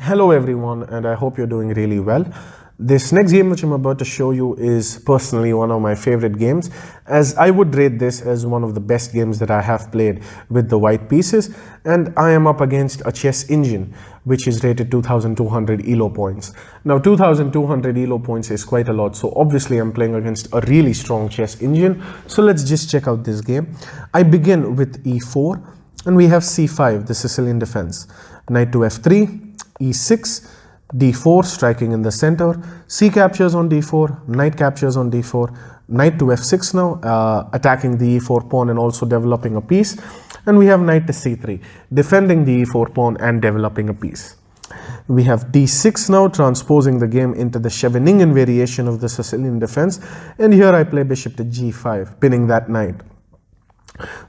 Hello everyone, and I hope you're doing really well. This next game which I'm about to show you is personally one of my favorite games, as I would rate this as one of the best games that I have played with the white pieces, and I am up against a chess engine which is rated 2200 ELO points. Now 2200 ELO points is quite a lot, so obviously I'm playing against a really strong chess engine. So let's just check out this game. I begin with e4 and we have c5, the Sicilian defense. Knight to f3, e6, d4, striking in the center, c captures on d4, knight captures on d4, knight to f6 now, attacking the e4 pawn and also developing a piece. And we have knight to c3, defending the e4 pawn and developing a piece. We have d6 now, transposing the game into the Scheveningen variation of the Sicilian defense. And here I play bishop to g5, pinning that knight.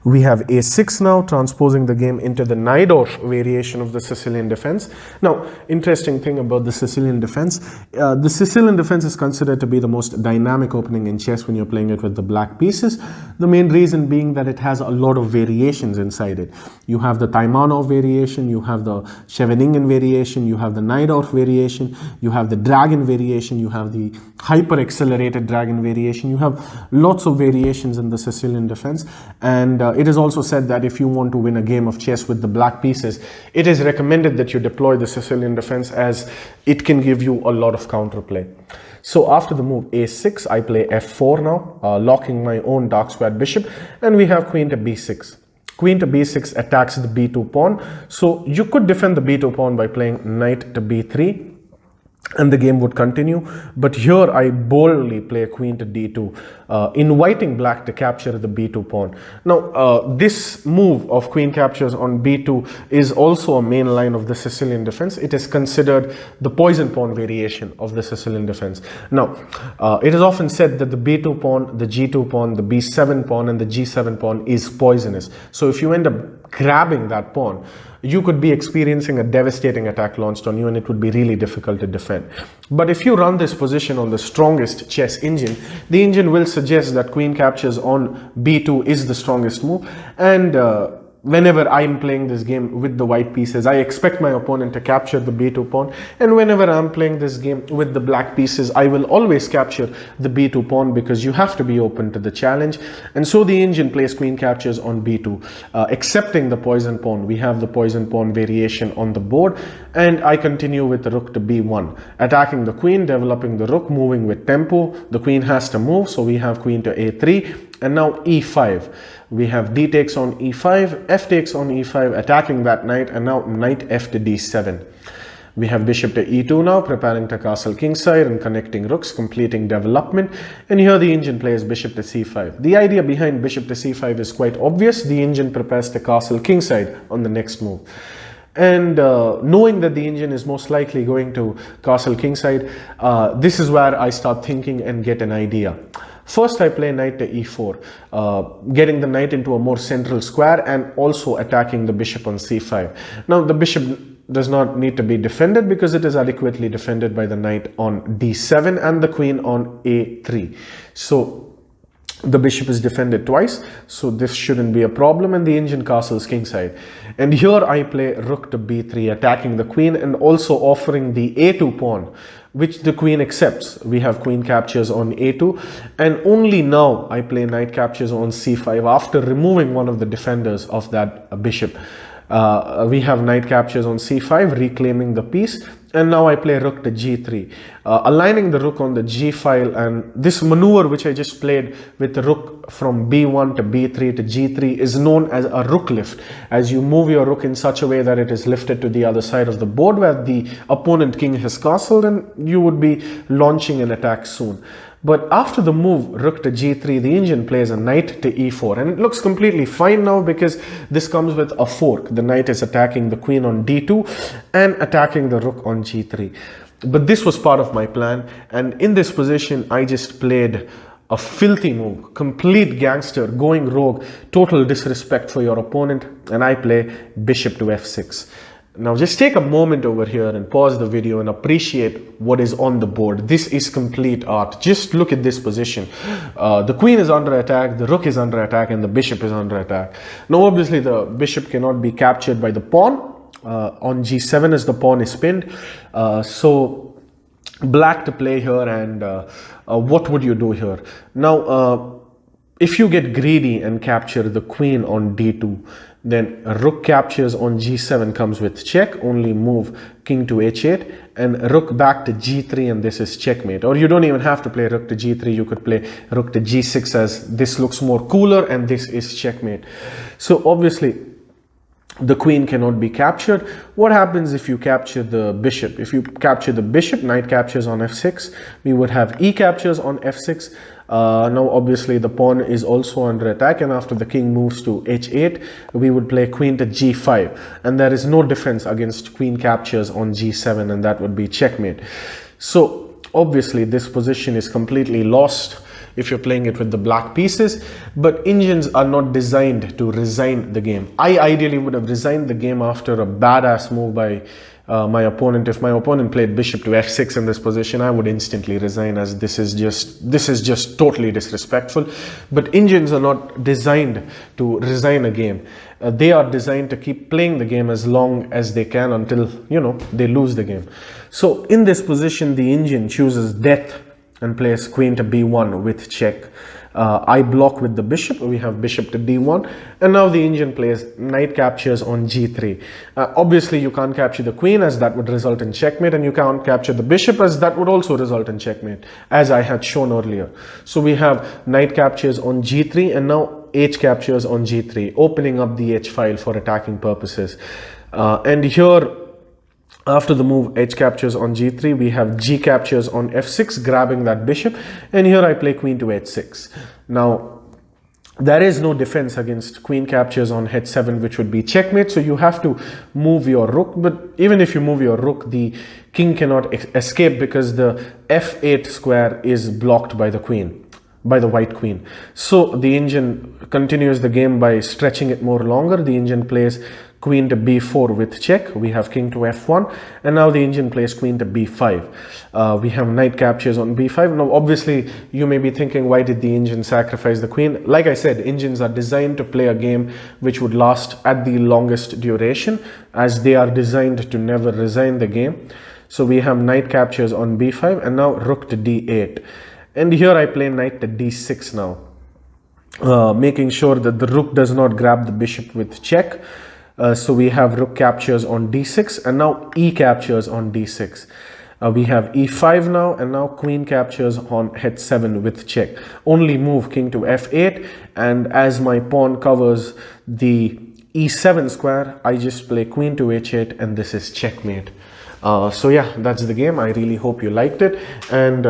We have a6 now, transposing the game into the Najdorf variation of the Sicilian defense. Now, interesting thing about the Sicilian defense is considered to be the most dynamic opening in chess when you're playing it with the black pieces. The main reason being that it has a lot of variations inside it. You have the Taimanov variation, you have the Scheveningen variation, you have the Najdorf variation, you have the dragon variation, you have the hyper accelerated dragon variation. You have lots of variations in the Sicilian defense. And it is also said that if you want to win a game of chess with the black pieces, it is recommended that you deploy the Sicilian defense, as it can give you a lot of counterplay. So after the move a6, I play f4 now, locking my own dark squared bishop, and we have queen to b6. Queen to b6 attacks the b2 pawn. So you could defend the b2 pawn by playing knight to b3. And the game would continue, but here I boldly play queen to d2, inviting black to capture the b2 pawn. Now, this move of queen captures on b2 is also a main line of the Sicilian defense. It is considered the poison pawn variation of the Sicilian defense. Now, it is often said that the b2 pawn, the g2 pawn, the b7 pawn, and the g7 pawn is poisonous. So if you end up grabbing that pawn, you could be experiencing a devastating attack launched on you, and it would be really difficult to defend. But if you run this position on the strongest chess engine, the engine will suggest that queen captures on b2 is the strongest move. And whenever I'm playing this game with the white pieces, I expect my opponent to capture the b2 pawn. And whenever I'm playing this game with the black pieces, I will always capture the b2 pawn, because you have to be open to the challenge. And so the engine plays queen captures on b2, accepting the poison pawn. We have the poison pawn variation on the board. And I continue with the rook to b1, attacking the queen, developing the rook, moving with tempo. The queen has to move, so we have queen to a3. And now e5. We have d takes on e5, f takes on e5, attacking that knight, and now knight f to d7. We have bishop to e2 now, preparing to castle kingside and connecting rooks, completing development. And here the engine plays bishop to c5. The idea behind bishop to c5 is quite obvious. The engine prepares to castle kingside on the next move. And knowing that the engine is most likely going to castle kingside, this is where I start thinking and get an idea. First, I play knight to e4, getting the knight into a more central square and also attacking the bishop on c5. Now, the bishop does not need to be defended because it is adequately defended by the knight on d7 and the queen on a3. So the bishop is defended twice, so this shouldn't be a problem, and the engine castles kingside. And here I play rook to b3, attacking the queen and also offering the a2 pawn, which the queen accepts. We have queen captures on a2, and only now I play knight captures on c5 after removing one of the defenders of that bishop. We have knight captures on c5, reclaiming the piece, and now I play rook to g3, aligning the rook on the g file. And this maneuver which I just played with the rook from b1 to b3 to g3 is known as a rook lift, as you move your rook in such a way that it is lifted to the other side of the board where the opponent king has castled, and you would be launching an attack soon. But after the move rook to g3, the engine plays a knight to e4, and it looks completely fine now because this comes with a fork. The knight is attacking the queen on d2 and attacking the rook on g3. But this was part of my plan, and in this position I just played a filthy move, complete gangster, going rogue, total disrespect for your opponent, and I play bishop to f6. Now just take a moment over here and pause the video and appreciate what is on the board. This is complete art. Just look at this position. The queen is under attack, the rook is under attack, and the bishop is under attack. Now obviously the bishop cannot be captured by the pawn, on g7 as the pawn is pinned. So black to play here, and what would you do here? Now, if you get greedy and capture the queen on d2, then rook captures on g7 comes with check, only move king to h8, and rook back to g3, and this is checkmate. Or you don't even have to play rook to g3, you could play rook to g6, as this looks more cooler, and this is checkmate. So obviously the queen cannot be captured. What happens if you capture the bishop? If you capture the bishop, knight captures on f6. We would have e captures on f6. Now obviously the pawn is also under attack, and after the king moves to h8, we would play queen to g5, and there is no defense against queen captures on g7, and that would be checkmate. So obviously this position is completely lost if you're playing it with the black pieces, but Indians are not designed to resign the game. I ideally would have resigned the game after a badass move by my opponent. If my opponent played bishop to f6 in this position, I would instantly resign, as this is just totally disrespectful. But Indians are not designed to resign a game. They are designed to keep playing the game as long as they can until, you know, they lose the game. So in this position, the Indian chooses death and plays queen to b1 with check. I block with the bishop. We have bishop to d1, and now the Indian plays knight captures on g3. Obviously you can't capture the queen, as that would result in checkmate, and you can't capture the bishop, as that would also result in checkmate, as I had shown earlier. So we have knight captures on g3, and now h captures on g3, opening up the h file for attacking purposes. And here, after the move h captures on g3, we have g captures on f6, grabbing that bishop, and here I play queen to h6. Now, there is no defense against queen captures on h7, which would be checkmate, so you have to move your rook, but even if you move your rook, the king cannot escape, because the f8 square is blocked by the queen, by the white queen. So the Indian continues the game by stretching it more longer. The Indian plays queen to b4 with check. We have king to f1, and now the Indian plays queen to b5. We have knight captures on b5. Now obviously you may be thinking, why did the Indian sacrifice the queen? Like I said, Indians are designed to play a game which would last at the longest duration, as they are designed to never resign the game. So we have knight captures on b5, and now rook to d8. And here I play knight to d6 now, making sure that the rook does not grab the bishop with check. So we have rook captures on d6, and now e captures on d6. We have e5 now, and now queen captures on h7 with check. Only move king to f8, and as my pawn covers the e7 square, I just play queen to h8, and this is checkmate. So yeah, that's the game. I really hope you liked it, and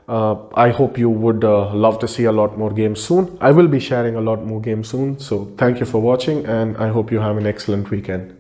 I hope you would love to see a lot more games soon. I will be sharing a lot more games soon. So thank you for watching, and I hope you have an excellent weekend.